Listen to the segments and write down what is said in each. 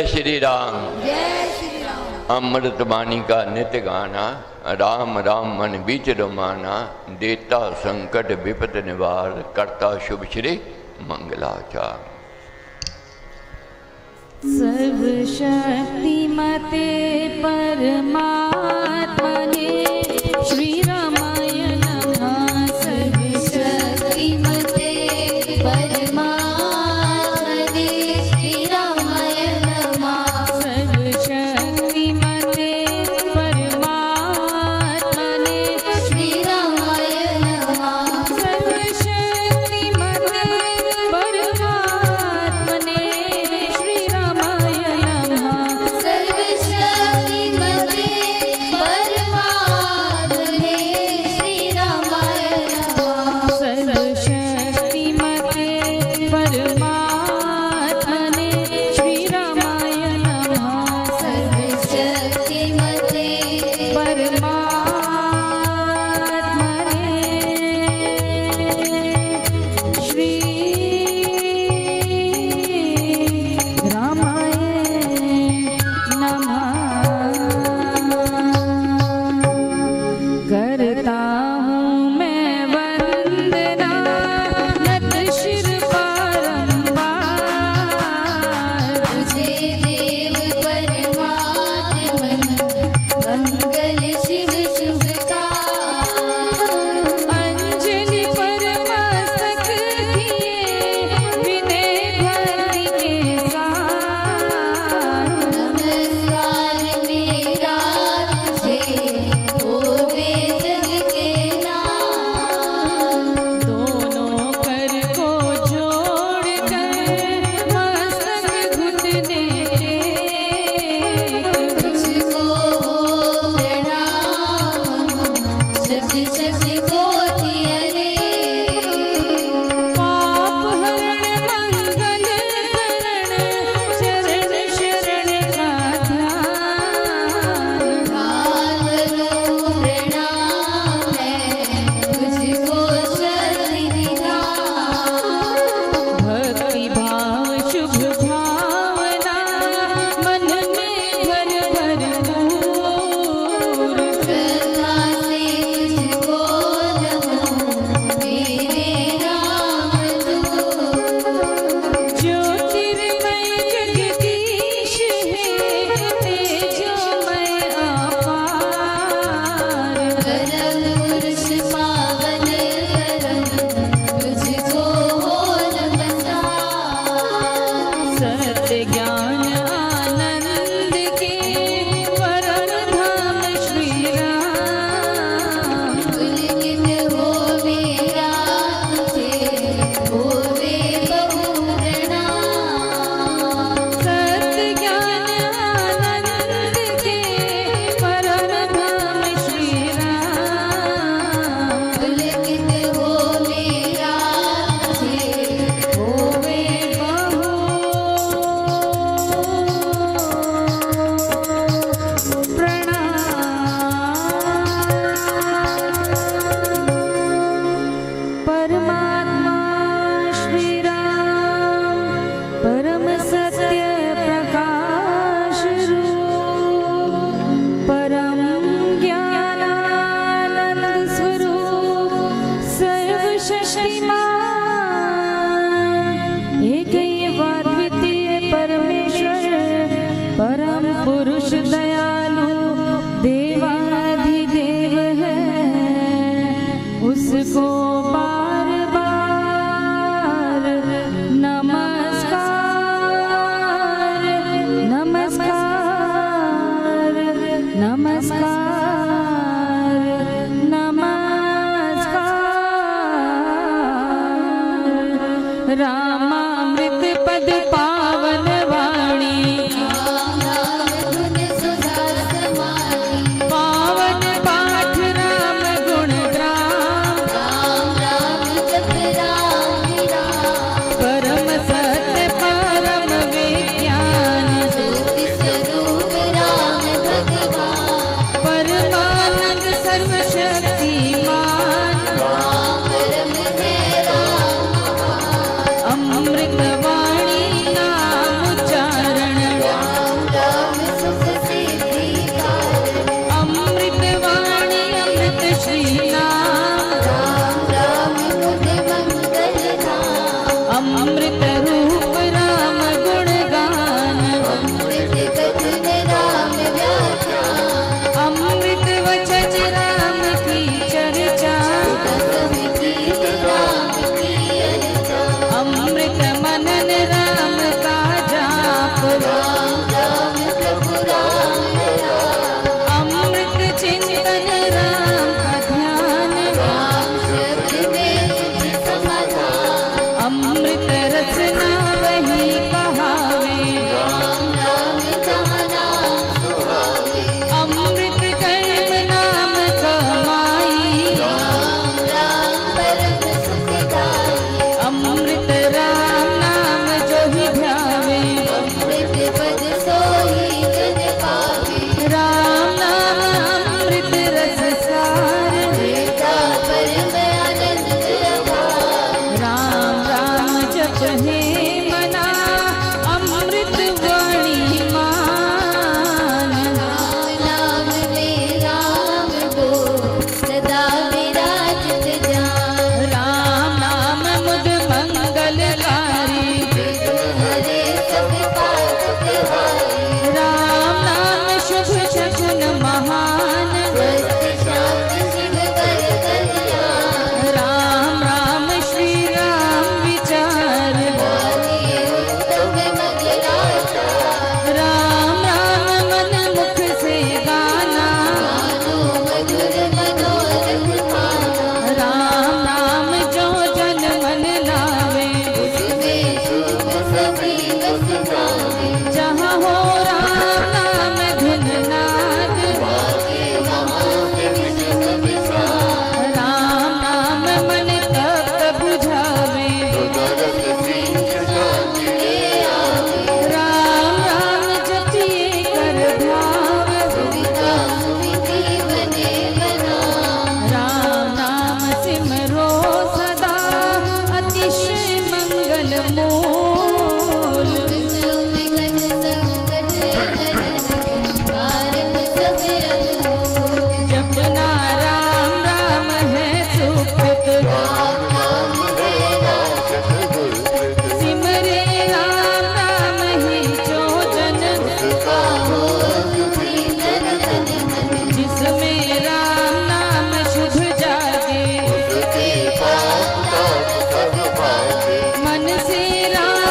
जय श्री राम। जय श्री राम। अमृत वाणी का नित्य गाना, राम राम मन बीच रमाना, देता संकट विपत निवार, करता शुभ श्री मंगलाचार। सर्वशक्तिमते परमात्मने श्री रामाय नमः। सर्वशक्तिमते परमात्मने श्री रामाय नमः। सर्वशक्तिमते परमात्मने श्री रामाय नमः। सर्वशक्तिमते परमात्मने श्री रामाय नमः। सर्वशक्तिमते परमात्मने श्री रामाय नमः। सर्वशक्तिमते परमात्मने श्री रामाय नमः। सर्वशक्तिमते परमात्मने श्री रामाय नमः। करता हूँ मैं वंदना नत शिर बारंबार, तुझे देव परमात्मन मंगल शिव शुभकार। अंजलि परमस्तक किए विनय भक्ति के साथ, नमस्कार मेरा तुझे होवे जग के नाम। दोनों कर को जोड़कर मस्तक घुटने टेक, तुझको हो प्रणाम शत शत कोटि अनेक। पाप हरण मंगल करण चरण शरण का ध्यान। करो प्रणाम है तुझको शक्ति निधान। भक्ति भाव शुभ भावना मन में भर भरपूर, श्रद्धा से तुझको नमो मेरे राम दूत। ज्योतिर्मय जगदीश है तेजोमय अपार, परम पुरुष पावन परम तुझको हो नमस्कार। सत्य ज्ञान आनंद के परम धाम श्री राम, पुलकित हो मेरा तुझे होवे बहु प्रणाम। सत्य ज्ञान आनंद के परम धाम श्री राम, पुलकित हो मेरा तुझे होवे बहु प्रणाम। परमात्मा श्री राम परम सत्य प्रकाश रूप, परम ज्ञानानंद स्वरूप सर्वशक्तिमान, एक द्वितीय परमेश्वर परम पुरुष दयालु देवाधिदेव है। उसको बार बार नमस्कार नमस्कार नमस्कार नमस्कार। रामामृत पद पावन वाणी, पावन पाठ राम गुण ग्राम। परम सत्य परम विज्ञान, परमानंद सर्वशक्तिमान। अमृत वाणी नाम उच्चारण, अमृत रूप राम गुण गान, अमृत वचन राम की चर्चा, अमृत मनन राम का जाप, अमृत चिंतन राम का ध्यान, अमृत रचना वही कहावे, अमृत कर्म नाम कमाई, अमृत राम नाम जो ही ध्यावे, राम नाम अमृत रस सार, राम राम जप हे मना अमृत वाणी मान, राम नाम मुद मंगलकारी, राम नाम शुभ शकुन महान, राम राम श्री राम विचार, राम राम मन मुख से गाना, राम नाम जो जन मन लावे, जहाँ हो राम नाम धुन नाद, राम नाम मन तप बुझावे, राम राम जपिए कर भाव, राम नाम सिमरो सदा अतिशय मंगल मूल, जपना राम राम है सुकृत, सिमरे राम राम ही जो जन, जिसमें राम नाम शुभ जागे, मन से राम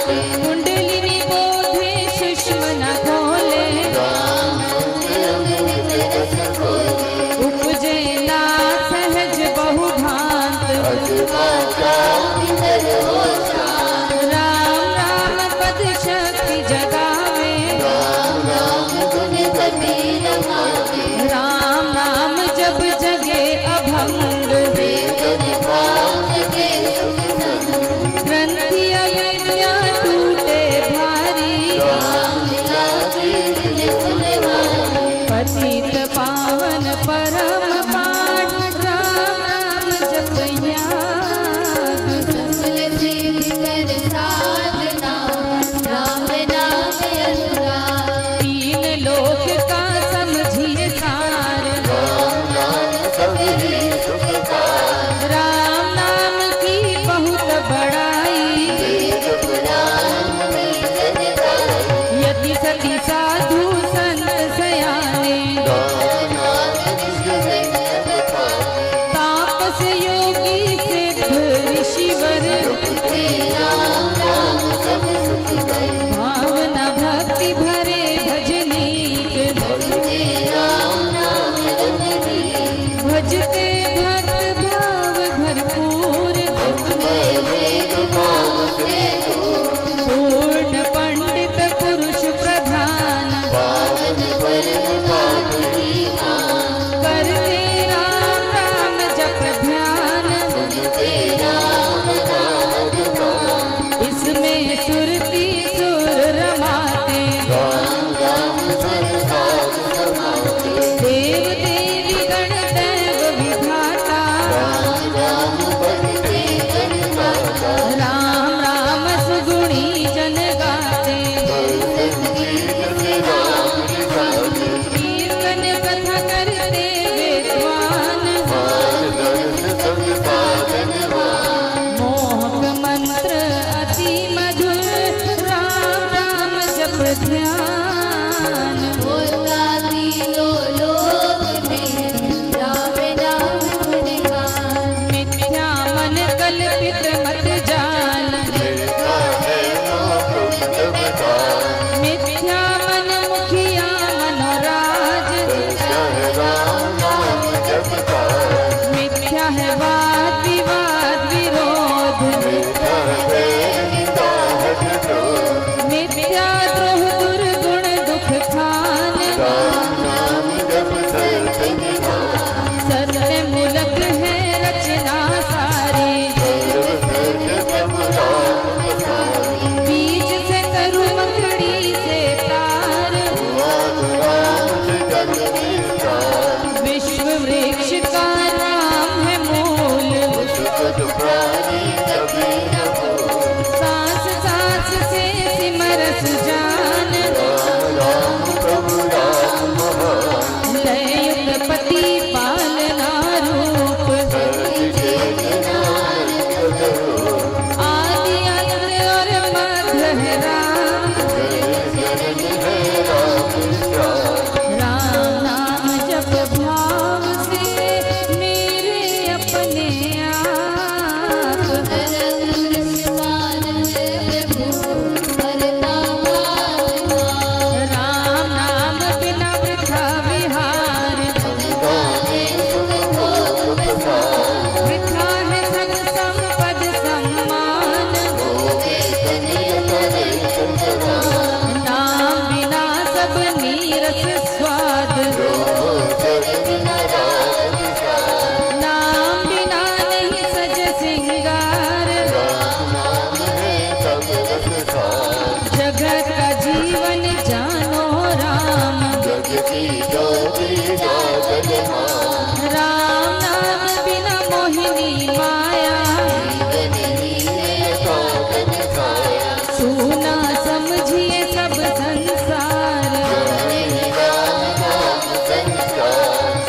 कुंडलिनी बोधे सुषमा न खोले उपजे ना सहज बहु भांत राम राम पद शक्ति जगावे राम नाम जब जगे अभंग ग्रंथि अविद्या टूटे भारी पतित पावन परम पाठ राम नाम जपया तीन लोक का समझिए सार राम नाम की बहुत बड़ाई यदि सती साधु संत सयाने तापस योगी सिद्ध ऋषिवर भावना भक्ति भरे भजनीक भजते भक्त भाव भरपूर पूर्ण पंडित पुरुष प्रधान करते राम राम जप ध्यान इसमें सुरती सुर रमाते देव देवी गण दैव विधाता राम राम सुगुणी जन गाते कीर्तन कथा करते विद्वान मोहक मंत्र अति मधुर राम राम जप ध्यान मिथ्या मन कल्पित मत जान मिथ्या मन मुखिया मनोराज मिथ्या है वाद विवाद विरोध मिथ्या द्रोह दुर्गुण दुख खान सत्य मूलक है रचना सारी बीज से तरु मकड़ी से तार विश्व वृक्ष का नाम है मूल सांस सांस से सिमरस जान लययुक्त पति पालना रूप आदि अंत और मध्य है राम राम नाम जप भाव से मेरे अपने आप राम नाम बिना वृथा विहार वृथा है धन संपद सम्मान नाम बिना सब नीरस स्वाद नाम बिना नहीं सज सिंगार जगत का जीवन जानो राम राम नाम बिना मोहिनी माया सुना समझिए सब संसार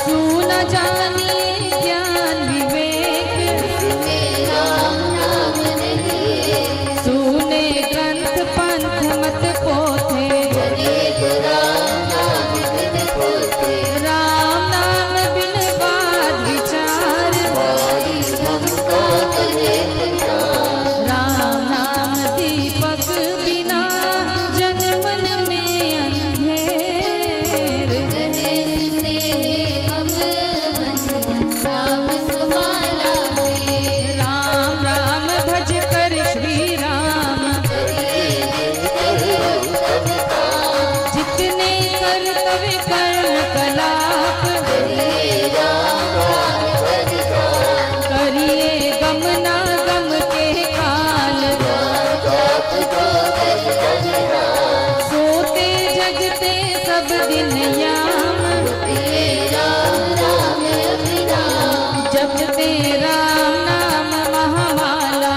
सुना जानिए ज्ञान विवेक सुने ग्रंथ पंथ मत पोथे राम नाम बिन बात विचार सब दिन याम, जपते राम नाम महामाला,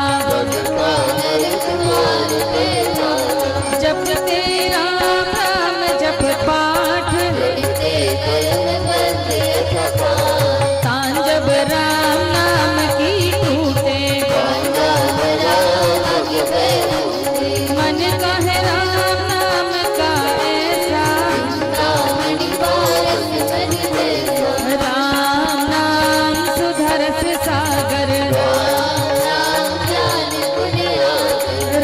जपते राम नाम जप पाठ, तांजब राम नाम की टूटे, मन कहे राम नाम का ऐसा, राम नाम सुधरस सागर,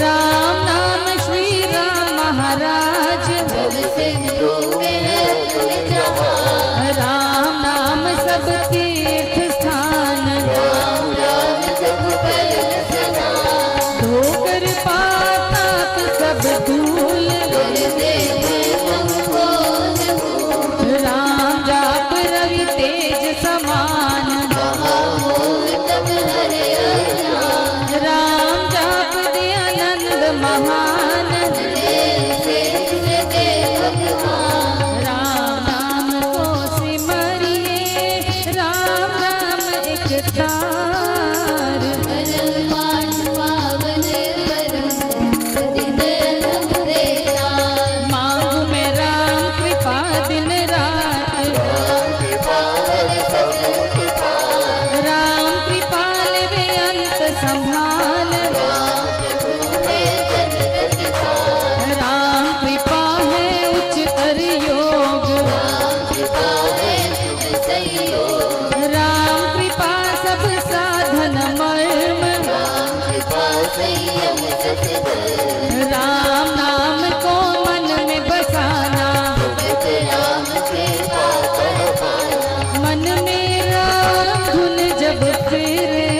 राम नाम श्री राम महाराज, राम नाम सब तीर्थ स्थान, धोकर पाप सब धूल, राम जाप रवि तेज समान, राम जाप दे आनंद महान, राम नाम को सिमरिए, राम नाम एक तार, मांगू मैं राम कृपा दिन रात, राम कृपाल वे अंत संभाल, राम कृपा है उच्चतर योग, राम कृपा सब साधन मर्म, राम नाम को मन में बसाना, मन में राम धुन जब फिरे,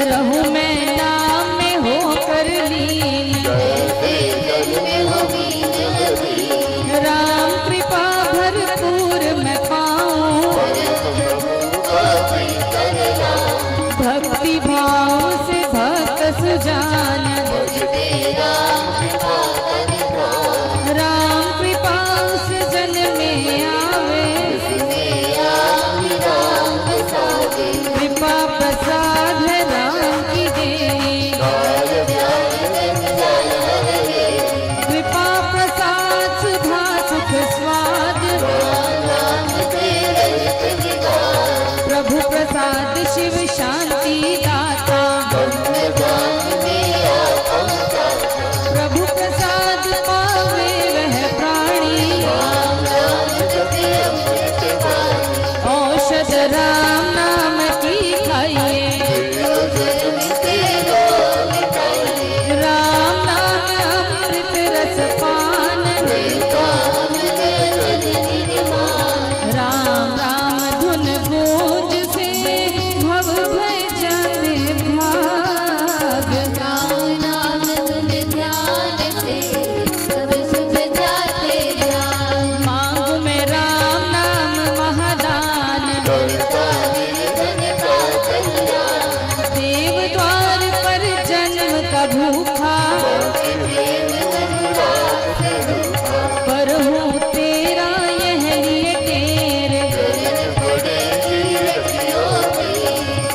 रहूं मैं नाम में होकर लीन, राम कृपा भरपूर मैं पाऊं, भक्ति भाव से भक्त सुजान, राम कृपा उस जन में आवे, कृपा प्रसाद है राम की देनी, कृपा प्रसाद सुधा सुख स्वाद, प्रभु प्रसाद शिव शांति दाता, प्रभु प्रसाद पावे वह प्राणी, औषध राम नाम की खाइए, राम नाम अमृत रस पान, राम राम धुन गूंज से भव भय जाते भाग, मांगू मैं राम नाम महादान, देव द्वार पर जन्म का भूखा, पर हूँ तेरा यह लिए तेरे,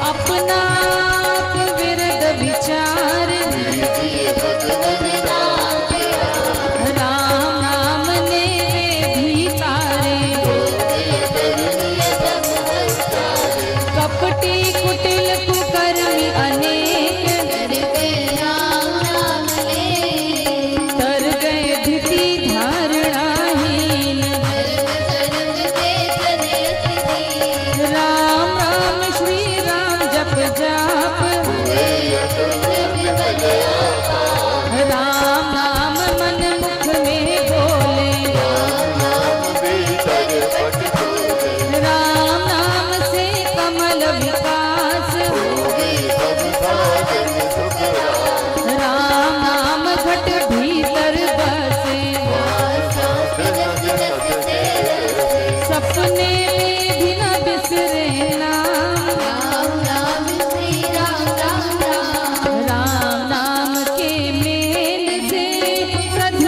अपना आप विरद विचार, राम नाम ने भी तारे, कपटी कुटिल कुकर्मी अनेक, तर गए धिति धारणाहीन, राम राम श्री राम जप जाप, राम नाम मन मुख में बोले, राम नाम से कमल विकास, राम नाम घट भीतर बसे, सपने में भी न बिसरे नाम, राम नाम के मेल से सध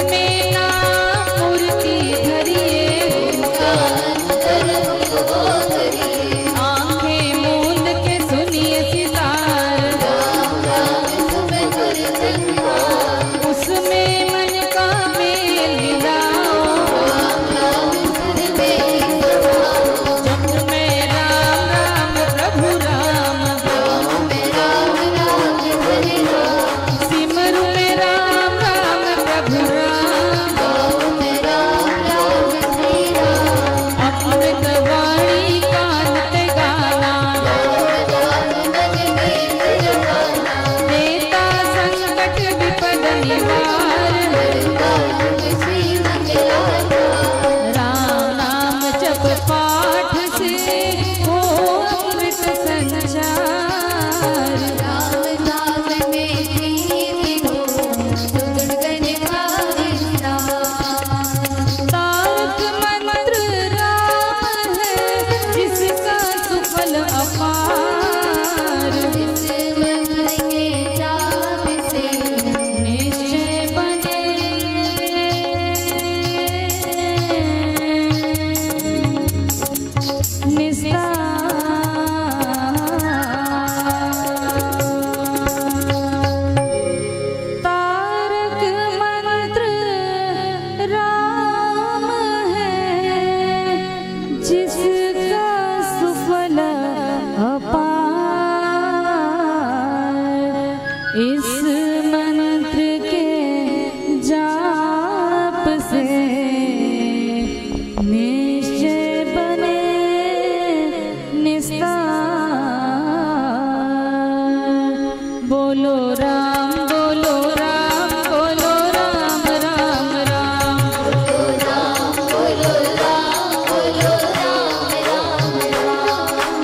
में ना मूर्ति धरिए, आंखें मूंद के सुनिए सितार, उसमें मन का मेल मिलाओ, जप में राम राम प्रभु राम, सिमरु में राम राम प्रभु राम, अमृत वाणी कान पे गाना, देता संकट विपद निवार, राम नाम जप पाठ से हो अमृत संचार, राम नाम में प्रीति हो दुर्गन का विस्तार। तारक मंत्र राम है जिसका सुफल अपार, जिस मंत्र के जाप से निश्चय बने तारक मंत्र राम है जिसका सुफल अपार, इस मंत्र के जाप से निश्चय बने निस्तार। बोलो राम बोलो राम बोलो राम राम राम,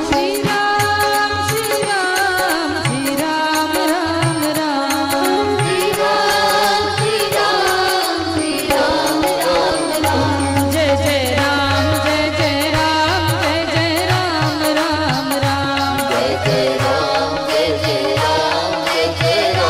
श्री राम श्री राम श्री राम राम राम, जय जय राम जय जय राम जय जय राम राम राम, जय जय राम जय जय राम जय जय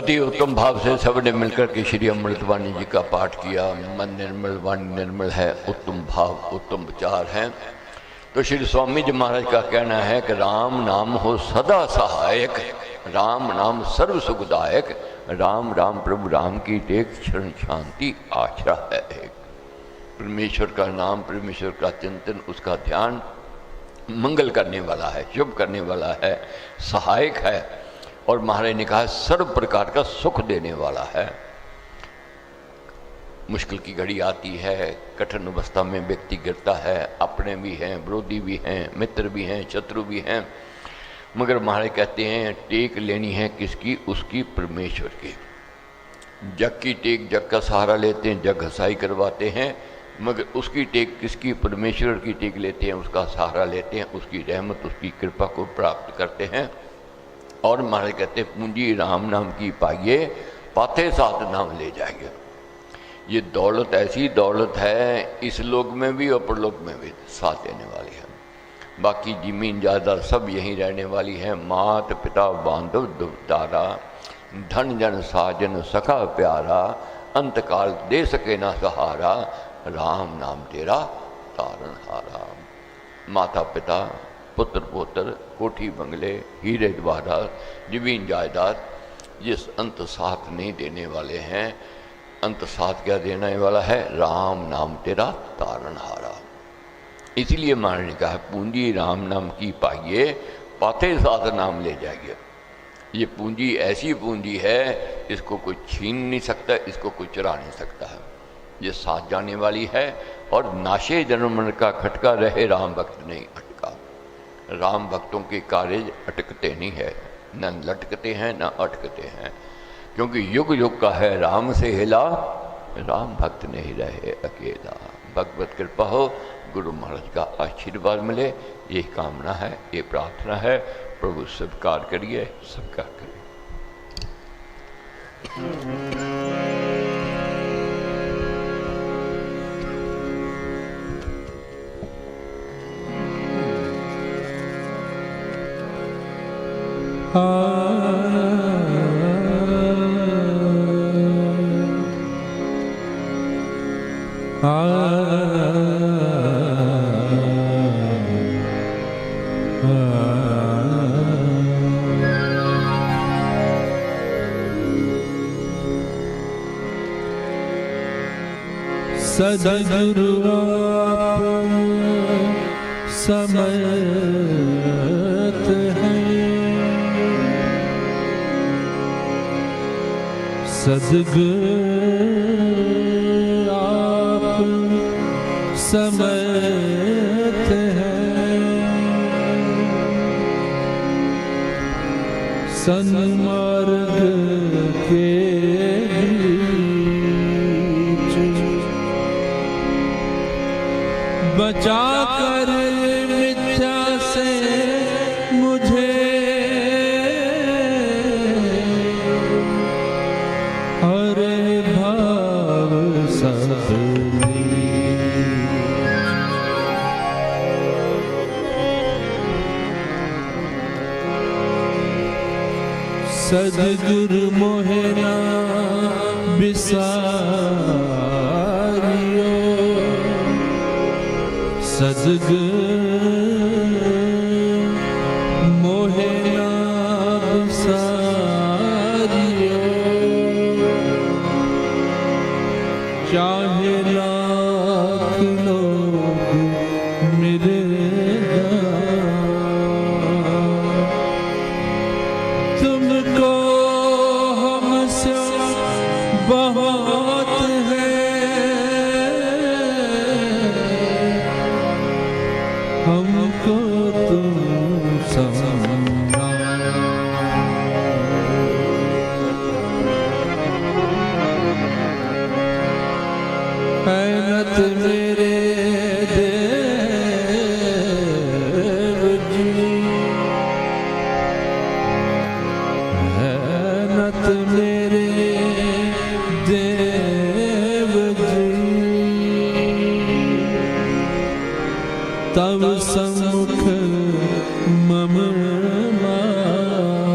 अति उत्तम भाव से सबने मिलकर के श्री अमृतवाणी जी का पाठ किया। मन निर्मल वाणी निर्मल है, उत्तम भाव उत्तम विचार हैं। तो श्री स्वामी जी महाराज का कहना है कि राम नाम हो सदा सहायक, राम नाम सर्व सुखदायक, राम राम प्रभु राम की टेक क्षण शांति आश्रा है एक। परमेश्वर का नाम, परमेश्वर का चिंतन, उसका ध्यान मंगल करने वाला है, शुभ करने वाला है, सहायक है, और महाराज ने कहा सर्व प्रकार का सुख देने वाला है। मुश्किल की घड़ी आती है, कठिन अवस्था में व्यक्ति गिरता है, अपने भी हैं, विरोधी भी हैं, मित्र भी हैं, शत्रु भी हैं, मगर महाराज कहते हैं टेक लेनी है किसकी? उसकी, परमेश्वर की। जग की टेक जग का सहारा लेते हैं, जग घसाई करवाते हैं, मगर उसकी टेक किसकी? परमेश्वर की टेक लेते हैं, उसका सहारा लेते हैं, उसकी रहमत, उसकी कृपा को प्राप्त करते हैं। और महाराज कहते हैं पूंजी राम नाम की पाइए, पाते साथ नाम ले जाएंगे। ये दौलत ऐसी दौलत है, इस लोक में भी और परलोक में भी साथ देने वाली है। बाकी जमीन जायदाद सब यहीं रहने वाली है। मात पिता बांधव दुखदारा, धन जन साजन सखा प्यारा, अंतकाल दे सके ना सहारा, राम नाम तेरा तारण हारा। माता पिता, पुत्र पोत्र, कोठी बंगले, हीरे जवाहरात, जमीन जायदाद, जिस अंत साथ नहीं देने वाले हैं, अंत साथ क्या देने वाला है? राम नाम तेरा तारण हारा। इसीलिए महाराज ने कहा पूंजी राम नाम की पाइए, पाते साथ नाम ले जाइए। ये पूंजी ऐसी पूंजी है, इसको कोई छीन नहीं सकता, इसको कोई चुरा नहीं सकता है। ये साथ जाने वाली है, और नाशे जन्म का खटका रहे राम भक्त नहीं अटका। राम भक्तों के कार्य अटकते नहीं है, न लटकते हैं न अटकते हैं, क्योंकि युग युग का है राम से हिला, राम भक्त नहीं रहे अकेला। भगवत कृपा हो, गुरु महाराज का आशीर्वाद मिले, ये कामना है, ये प्रार्थना है। प्रभु स्वीकार करिए, सबका करिए। सद्गुरु आप समर्थ हैं, सद्गुरु आप समर्थ हैं, सन्मार्ग के बचा कर मिथ्या से मुझे, हरे भाव सब सद्गुरु मोहे ना बिसारियो, सद्गुरु मोहे ना बिसारियो, चाहे लाख लोग मेरे तुमको हमसे बहुत है, हमको तुम समझना। मेहनत मेरे देव जी, मेहनत मेरे देव जी, तब सम्मुख मम माथ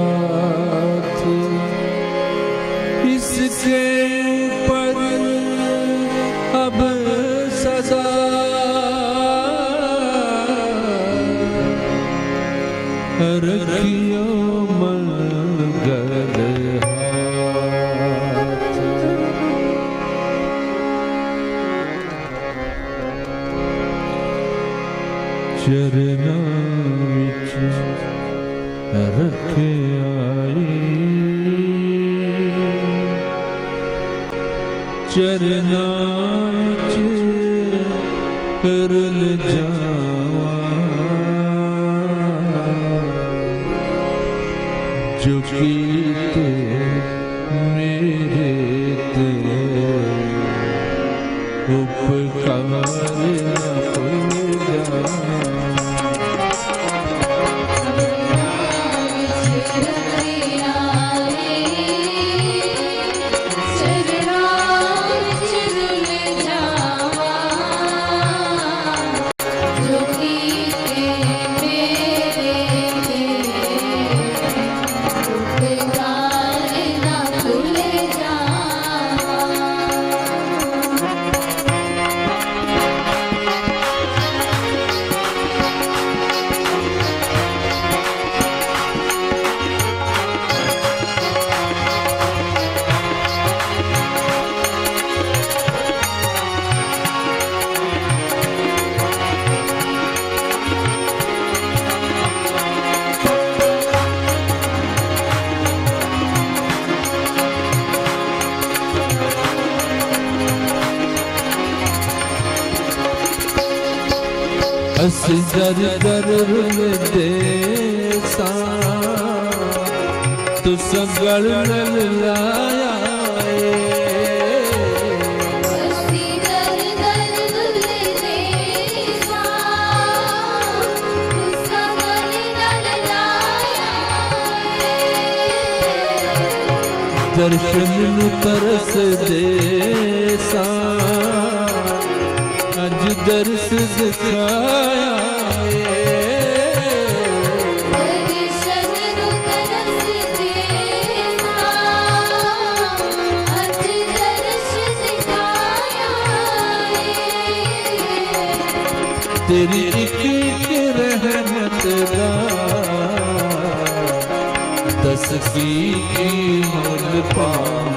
चरना विच रखे आई चरना विच रल जावा जो कीते मेरे ते उपकार न भूल जा अस दर दर दे सा तू संगल नल लाया दर्शन तरस दे सा अज दर्श दिखाया तेरी एक रहमत दा दस की मोल पावा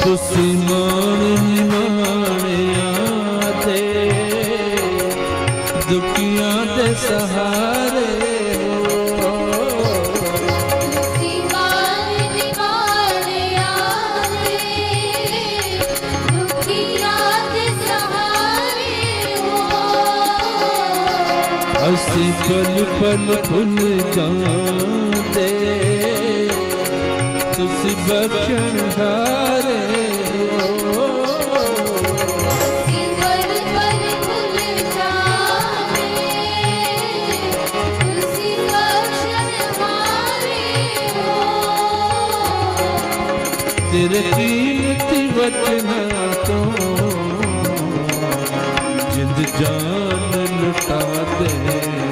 तुसी माणिया दे दुखियां दे सहारे असी पल पल भुल जाते तुसी बख्शण हारे तेरे कीमती वचना तो जिंद जान लुटा दे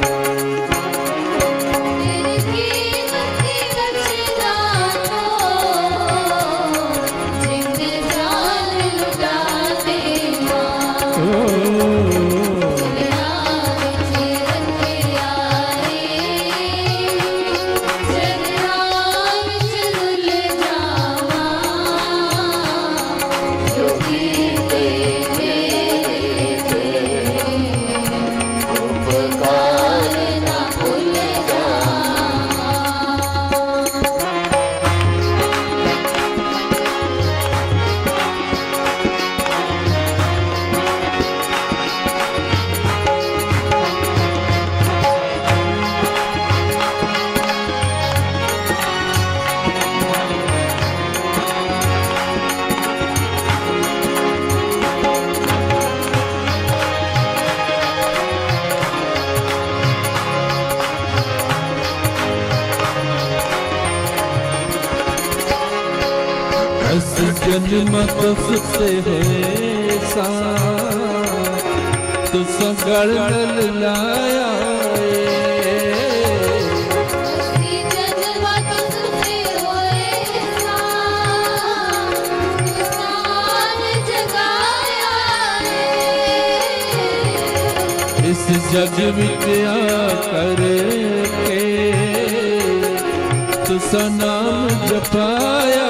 जन्म तुझसे है सा तुझ गल लाया इस जग विच आकर के तुसा नाम जपाया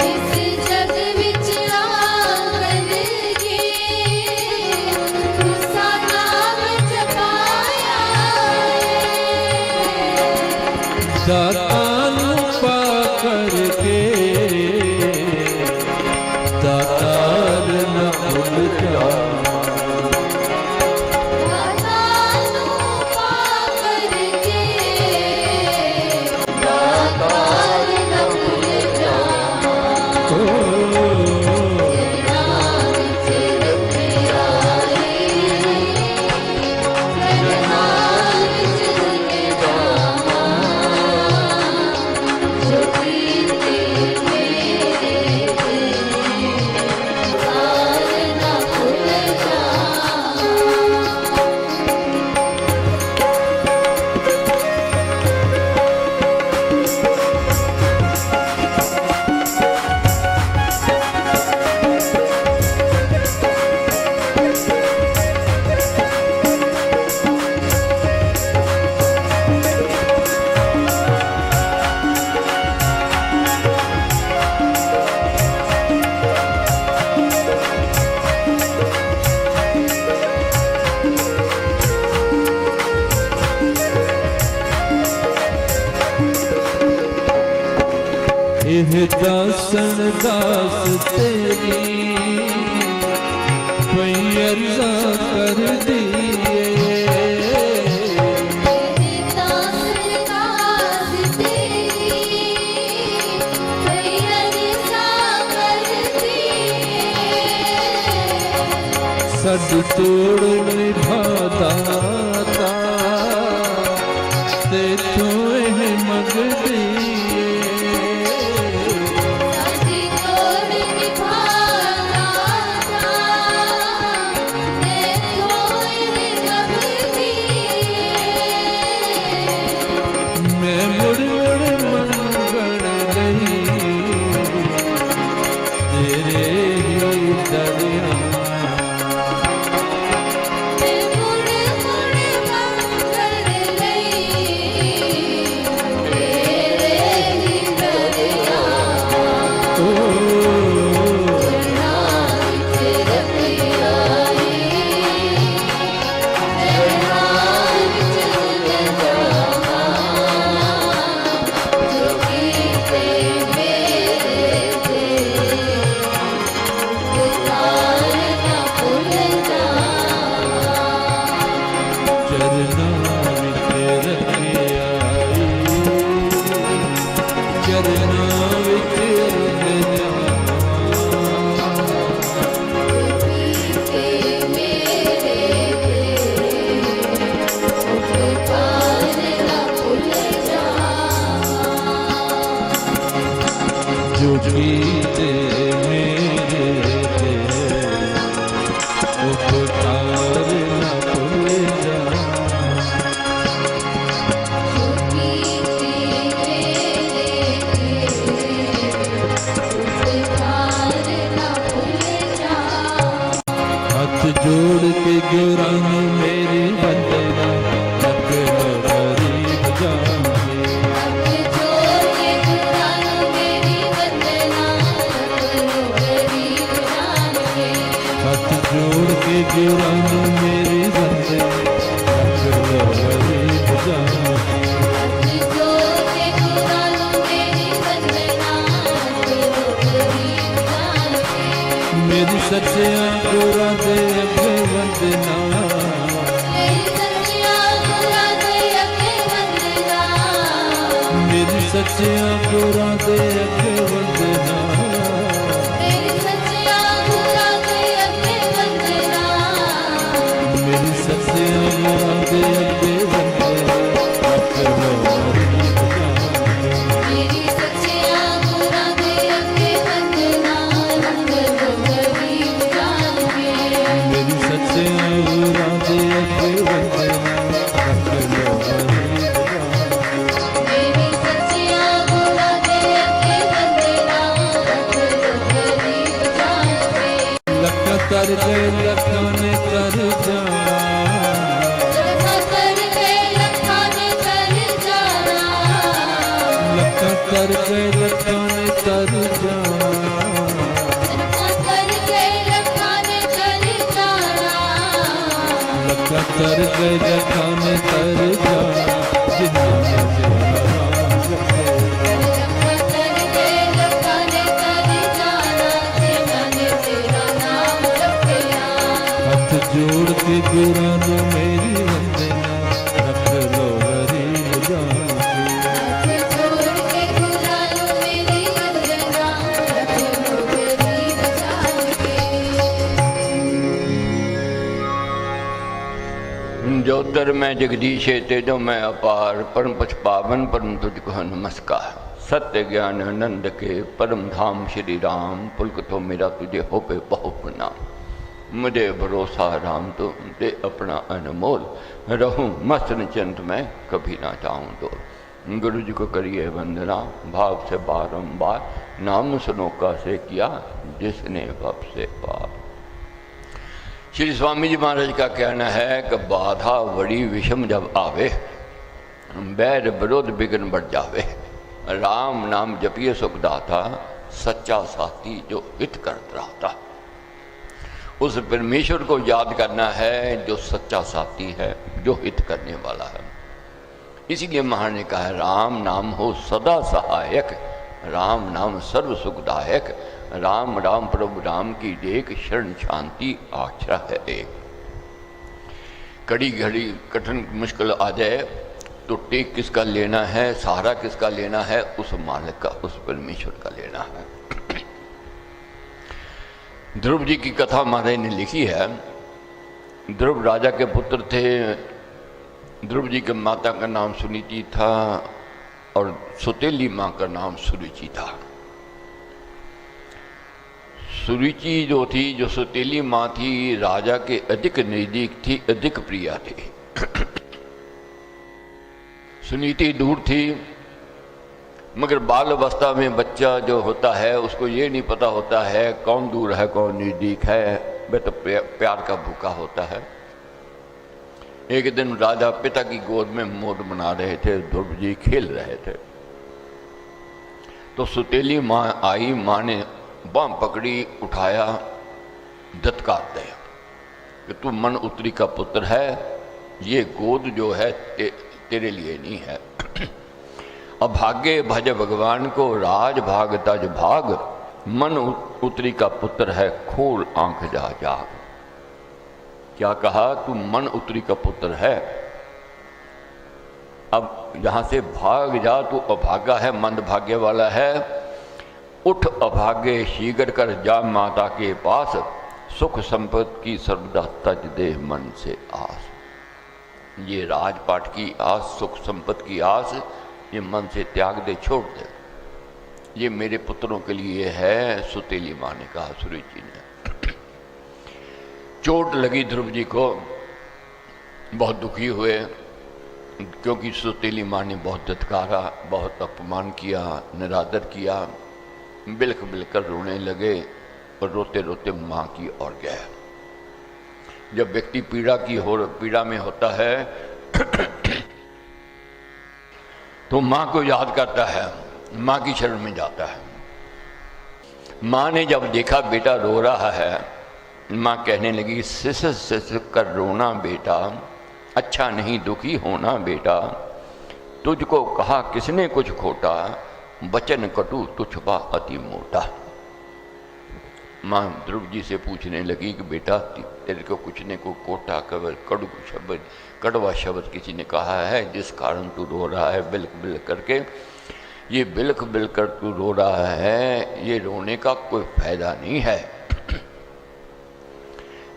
इस जग विच आकर के तुसा नाम जपाया दाता नूं पा करके दातार न भूल जा दासन दास तेरी पैरजा कर दिए दासन दास तेरी पैरजा कर दिए सद तोड़ निभाता ते तोए मग दिए जोड़ के गुरान मेरी वंदना रखो गरीब जाने जोड़ के गुरान मेरी वंदना रखो गरीब जाने हाथ जोड़ के गुरान मेरी वंदना रखो गरीब जाने जोड़ के गुरान मेरी वंदना रखो गरीब जाने मेरी सच्चिया गुरा दे अगे वंदना मेरी सच्चिया गुरा दे अगे वंदना मेरी सच्चिया गुरा दे अगे वंदना मेरी सच्चिया गुरा दे अगे वंदना मेरी सच्चिया गुरा दे अगे वंदना रखो गरीब जाने मेरी सच्चिया गुरा तर गए लखन तर जाना, जहाँ तर गए लखन तर जाना, लखन तर गए लखन तर जाना, जहाँ तर गए लखन तर जाना, लखन तर गए लखन तर जाना, जिन्होंने तेरा नाम जपे। जहाँ तर गए लखन तर जाना, जिन्होंने तेरा नाम जपया। हाथ जोड़ के गुरां नूं मेरी वंदना, रख लो हरी जान के। हाथ जोड़ के गुरां नूं मेरी वंदना, रख लो गरीब जान के। जो दर मैं जगदीशे तेजो मैं अपार, परम पछ पावन परम तुझको नमस्कार। सत्य ज्ञान आनंद के परम धाम श्री राम, पुलक तो मेरा तुझे हो पे बहुत प्रणाम। मुझे भरोसा राम तो दे अपना अनमोल, रहूं मस्त निश्चिंत मैं कभी ना चाहूँ तो। गुरु जी को करिए वंदना भाव से बारंबार, नाम सनोका से किया जिसने भव से पार। श्री स्वामी जी महाराज का कहना है कि बाधा बड़ी विषम जब आवे, बैर विरोध विघ्न बढ़ जावे, राम नाम जपिए सुखदाता, सच्चा साथी जो हित करता रहता। उस परमेश्वर को याद करना है जो सच्चा साथी है, जो हित करने वाला है। इसीलिए महाराज ने कहा राम नाम हो सदा सहायक, राम नाम सर्व सुखदायक, राम राम प्रभु राम की देख, शरण शांति आश्रय है एक। कड़ी घड़ी कठिन मुश्किल आ जाए तो टेक किसका लेना है, सहारा किसका लेना है, उस मालिक का, उस परमेश्वर का लेना है। ध्रुव जी की कथा महाराज ने लिखी है। ध्रुव राजा के पुत्र थे। ध्रुव जी के माता का नाम सुनीति था और सुतेली माँ का नाम सुरुचि था। सुरुचि जो थी, जो सुतेली माँ थी, राजा के अधिक नजदीक थी, अधिक प्रिया थी। सुनीति दूर थी, मगर बाल अवस्था में बच्चा जो होता है उसको ये नहीं पता होता है कौन दूर है कौन नजदीक है, वह तो प्यार का भूखा होता है। एक दिन राजा पिता की गोद में मोद बना रहे थे, ध्रुव जी खेल रहे थे, तो सुतेली माँ आई। माँ ने बाँ पकड़ी, उठाया, धत्कार दिया कि तू मन उत्तरी का पुत्र है, ये गोद जो है तेरे लिए नहीं है। अभागे भज भगवान को, राज भाग तज भाग, मन उत्तरी का पुत्र है, खोल आंख जा जाग। क्या कहा? तू मन उत्तरी का पुत्र है, अब यहां से भाग जा, तू अभागा है, मंद भाग्य वाला है। उठ अभागे शीघ्र कर जा माता के पास, सुख संपत्ति की सर्वदा तज दे मन से आस। ये राजपाट की आस, सुख संपत्ति की आस, ये मन से त्याग दे, छोड़ दे। ये मेरे पुत्रों के लिए है, सुतेली माँ ने कहा सुरुचि ने। चोट लगी ध्रुव जी को, बहुत दुखी हुए, क्योंकि सुतेली माँ ने बहुत धत्कारा, बहुत अपमान किया, निरादर किया। बिलख बिलकर रोने लगे और रोते रोते माँ की ओर गए। जब व्यक्ति पीड़ा में होता है तो माँ को याद करता है, माँ की शरण में जाता है। माँ ने जब देखा बेटा रो रहा है, माँ कहने लगी सिस सिस कर रोना बेटा, अच्छा नहीं दुखी होना बेटा, तुझको कहा किसने कुछ खोटा, वचन कटु तुझपा अति मोटा। माँ ध्रुव जी से पूछने लगी कि बेटा तेरे को कुछ ने को कोटा कड़वा शब्द किसी ने कहा है जिस कारण तू रो रहा है बिलख बिलख करके? ये बिलख बिलख कर तू रो रहा है, ये रोने का कोई फायदा नहीं है।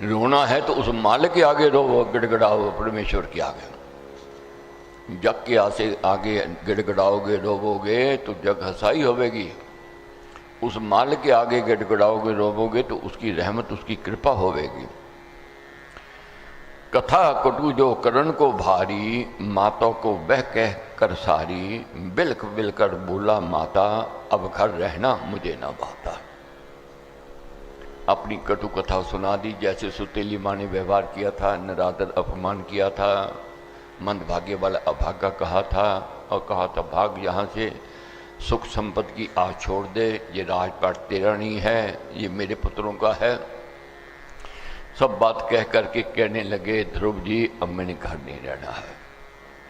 रोना है तो उस मालिक के आगे रो, गिड़गिड़ाओ परमेश्वर के आगे। जग के आगे गिड़गिड़ाओगे, रोवोगे तो जग हंसाई होवेगी। उस मालिक के आगे गिड़गिड़ाओगे, रोवोगे तो उसकी रहमत, उसकी कृपा होवेगी। कथा कटु जो करण को भारी, माता को बह कह कर सारी, बिलख बिलकर बोला माता, अब घर रहना मुझे न भाता। अपनी कटु कथा सुना दी, जैसे सुतेली माँ ने व्यवहार किया था, निरादर अपमान किया था, मंदभाग्य वाला अभागा कहा था और कहा था भाग यहाँ से, सुख संपत्ति की आस छोड़ दे, ये राजपाट तेरा नहीं है, ये मेरे पुत्रों का है। सब बात कह करके कहने लगे ध्रुव जी अब मैंने घर नहीं रहना है,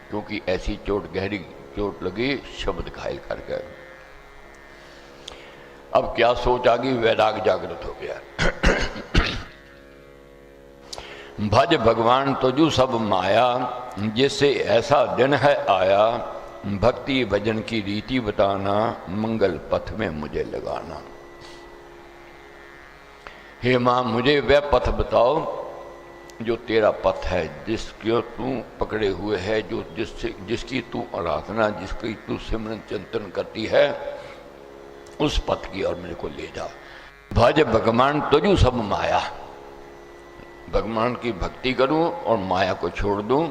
क्योंकि ऐसी चोट, गहरी चोट लगी, शब्द घायल कर गए। अब क्या सोच आ गई, वैराग जागृत हो गया। भज भगवान तुझु सब माया, जिससे ऐसा दिन है आया, भक्ति भजन की रीति बताना, मंगल पथ में मुझे लगाना। हे मां मुझे वह पथ बताओ जो तेरा पथ है, जिसको तू पकड़े हुए है, जो जिसकी तू आराधना, जिसकी तू सिमरन चिंतन करती है, उस पथ की ओर मेरे को ले जा। भज भगवान तुझु सब माया, भगवान की भक्ति करूं और माया को छोड़ दूं,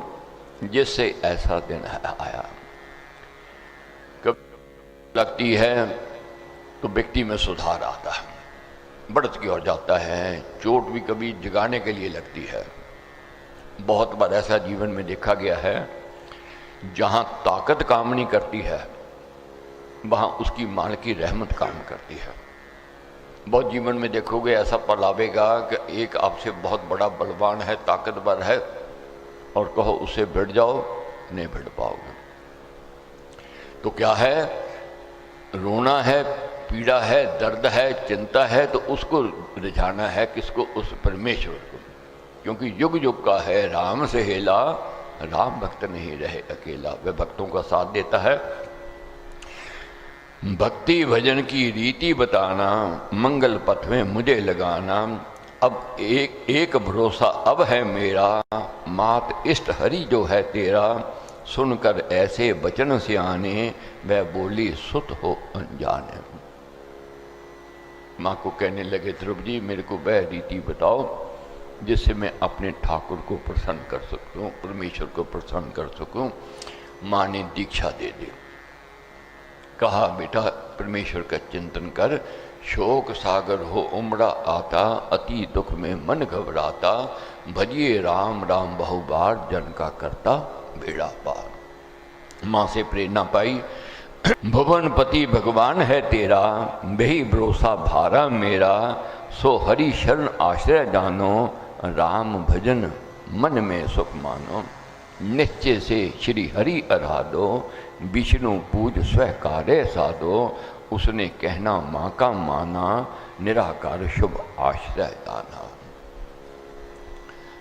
जिससे ऐसा दिन आया। कब लगती है तो व्यक्ति में सुधार आता है, बढ़त की ओर जाता है। चोट भी कभी जगाने के लिए लगती है। बहुत बार ऐसा जीवन में देखा गया है, जहां ताकत काम नहीं करती है वहां उसकी मान की रहमत काम करती है। बहुत जीवन में देखोगे ऐसा पल आवेगा कि एक आपसे बहुत बड़ा बलवान है, ताकतवर है, और कहो उससे भिड़ जाओ, नहीं भिड़ पाओगे। तो क्या है, रोना है, पीड़ा है, दर्द है, चिंता है, तो उसको रिझाना है किसको, उस परमेश्वर को, क्योंकि युग युग का है राम से हेला, राम भक्त नहीं रहे अकेला। वह भक्तों का साथ देता है। भक्ति भजन की रीति बताना, मंगल पथ में मुझे लगाना। अब एक भरोसा अब है मेरा, मात इष्ट हरि जो है तेरा, सुनकर ऐसे वचन से आने, वह बोली सुत हो अनजाने। माँ को कहने लगे ध्रुव जी मेरे को वह रीति बताओ जिससे मैं अपने ठाकुर को प्रसन्न कर सकूं, परमेश्वर को प्रसन्न कर सकूं। माँ ने दीक्षा दे दी, कहा बेटा परमेश्वर का चिंतन कर, शोक सागर हो उमड़ा आता, अति दुख में मन घबराता, भजिए राम राम बहु बार, जन का करता बेड़ा पार। माँ से प्रेरणा पाई, भुवनपति भगवान है तेरा, वही भरोसा भारा मेरा, सो हरि शरण आश्रय जानो, राम भजन मन में सुख मानो। निश्चय से श्री हरि आराधो, विष्णु पूज स्वह कार्य साधो, उसने कहना माँ का माना, निराकार शुभ आश्रय दाना।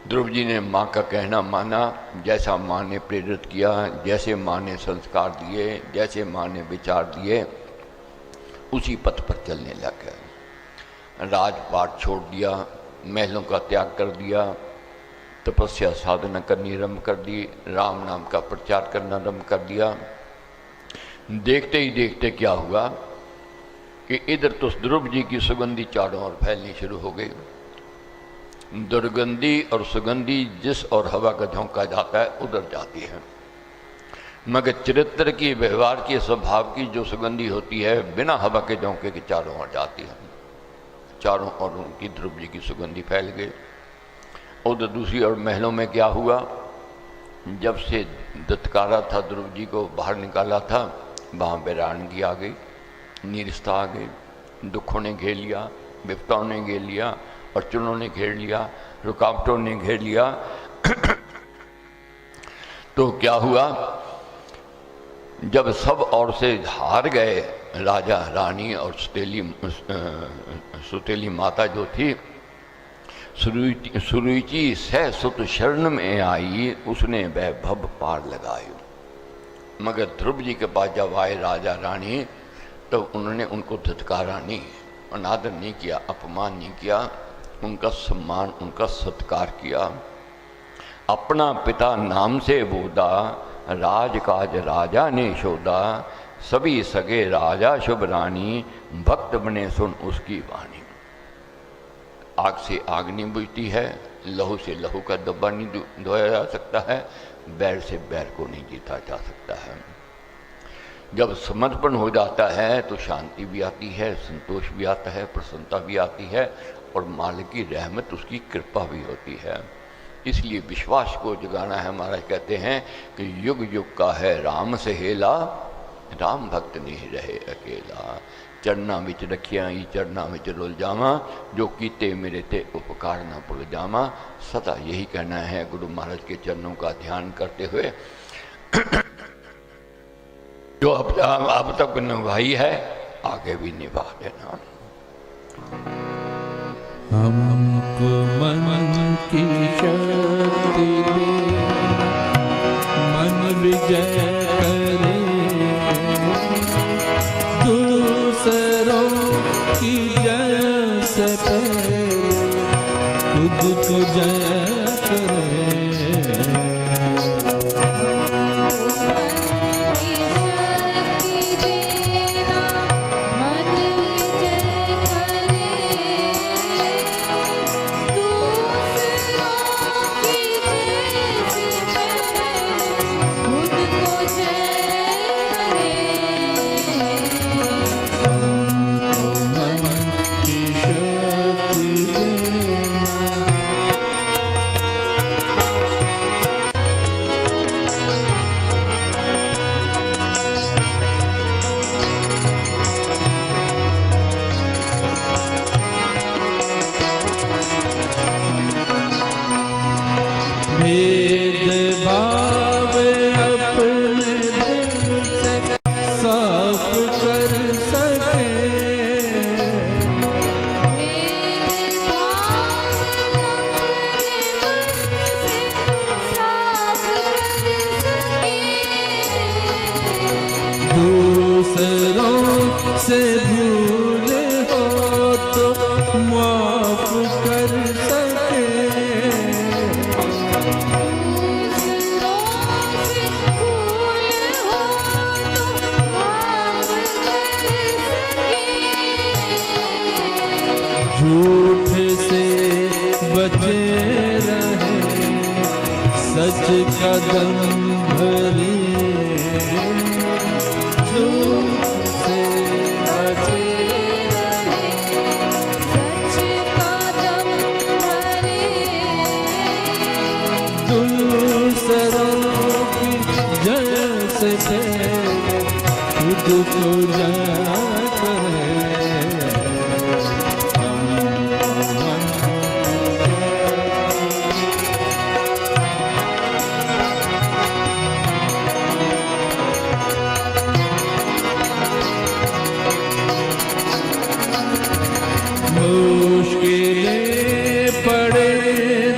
ध्रुव जी ने माँ का कहना माना, जैसा माँ ने प्रेरित किया, जैसे माँ ने संस्कार दिए, जैसे माँ ने विचार दिए, उसी पथ पर चलने लग गए। राजपाट छोड़ दिया, महलों का त्याग कर दिया, तपस्या साधना करनी आरम्भ कर दी, राम नाम का प्रचार करना आरम्भ कर दिया। देखते ही देखते क्या हुआ कि इधर तो ध्रुव जी की सुगंधी चारों ओर फैलनी शुरू हो गई। दुर्गंधी और सुगंधी जिस और हवा का झोंका जाता है उधर जाती है, मगर चरित्र की, व्यवहार की, स्वभाव की जो सुगंधी होती है बिना हवा के झोंके के चारों ओर जाती है। चारों ओर उनकी ध्रुव जी की सुगंधी फैल गई। उधर दूसरी ओर महलों में क्या हुआ, जब से दत्कारा था ध्रुव जी को बाहर निकाला था, वहाँ वैरानगी आ गई, नीरसता आ गई, दुखों ने घेर लिया, विपताओं ने घेर लिया, अड़चनों ने घेर लिया, रुकावटों ने घेर लिया। तो क्या हुआ, जब सब ओर से हार गए, राजा रानी और सुतेली माता जो थी, सुरुचि सह सुत शरण में आई, उसने वह भव पार लगाई। मगर ध्रुव जी के पास जब आए राजा रानी, तो उन्होंने उनको धिक्कारा नहीं, अनादर नहीं किया, अपमान नहीं किया, उनका सम्मान, उनका सत्कार किया। अपना पिता नाम से बोदा, राजकाज राजा ने शोधा, सभी सगे राजा शुभ रानी, भक्त बने सुन उसकी वाणी। आग से आग नहीं बुझती है, लहू से लहू का दब्बा नहीं धोया जा सकता है, बैर से बैर को नहीं जीता जा सकता है। जब समर्पण हो जाता है तो शांति भी आती है, संतोष भी आता है, प्रसन्नता भी आती है, और मालिक की रहमत उसकी कृपा भी होती है। इसलिए विश्वास को जगाना है। महाराज कहते हैं कि युग युग का है राम से हेला, राम भक्त नहीं रहे अकेला। चरना विच रखिया ही चरना विच रुल जावा, जो कीते मेरे ते उपकार ना भुल जावा। सदा यही कहना है गुरु महाराज के चरणों का ध्यान करते हुए। जो अब तक निभाई है आगे भी निभा देना। हमको मन की शक्ति दे, मन विजय करे, दूसरों की जय से पहले खुद को जय करे। भेदभाव अपने दिल से साफ कर सके, दूसरों से भूल हो तो माफ कर सके। झूठ से बचे रहे, सच का दम भरे, झूठ से बचे रहे, सच का दम भरे, दूसरों की जय से पहले खुद को जय करे। मुश्किलें पड़े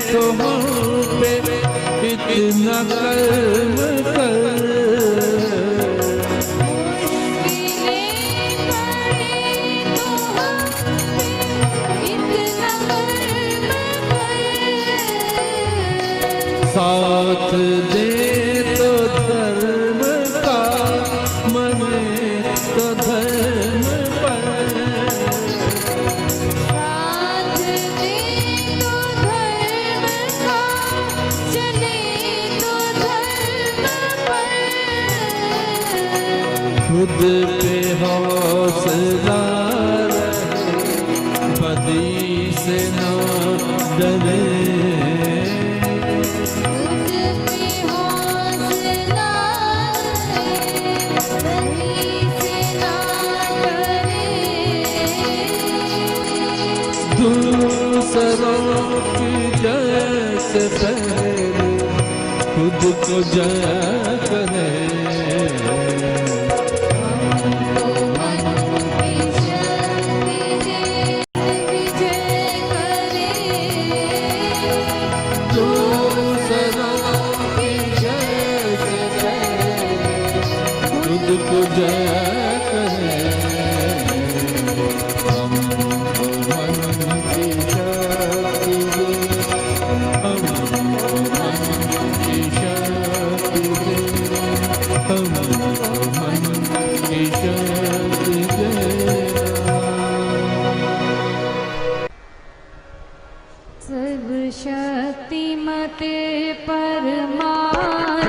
तो हम पे इतना कर्म कर, साथ दे तो धर्म का, मने तो धर्म पर, साथ दे तो धर्म का, चले तो धर्म पर, खुद पे हौसला रहे, बदी से न डरे, दूसरों की जय से पहले खुद को जय करे। दूसरों की जय से पहले खुद को जय करे। सर्व शक्तिमते परमात्मा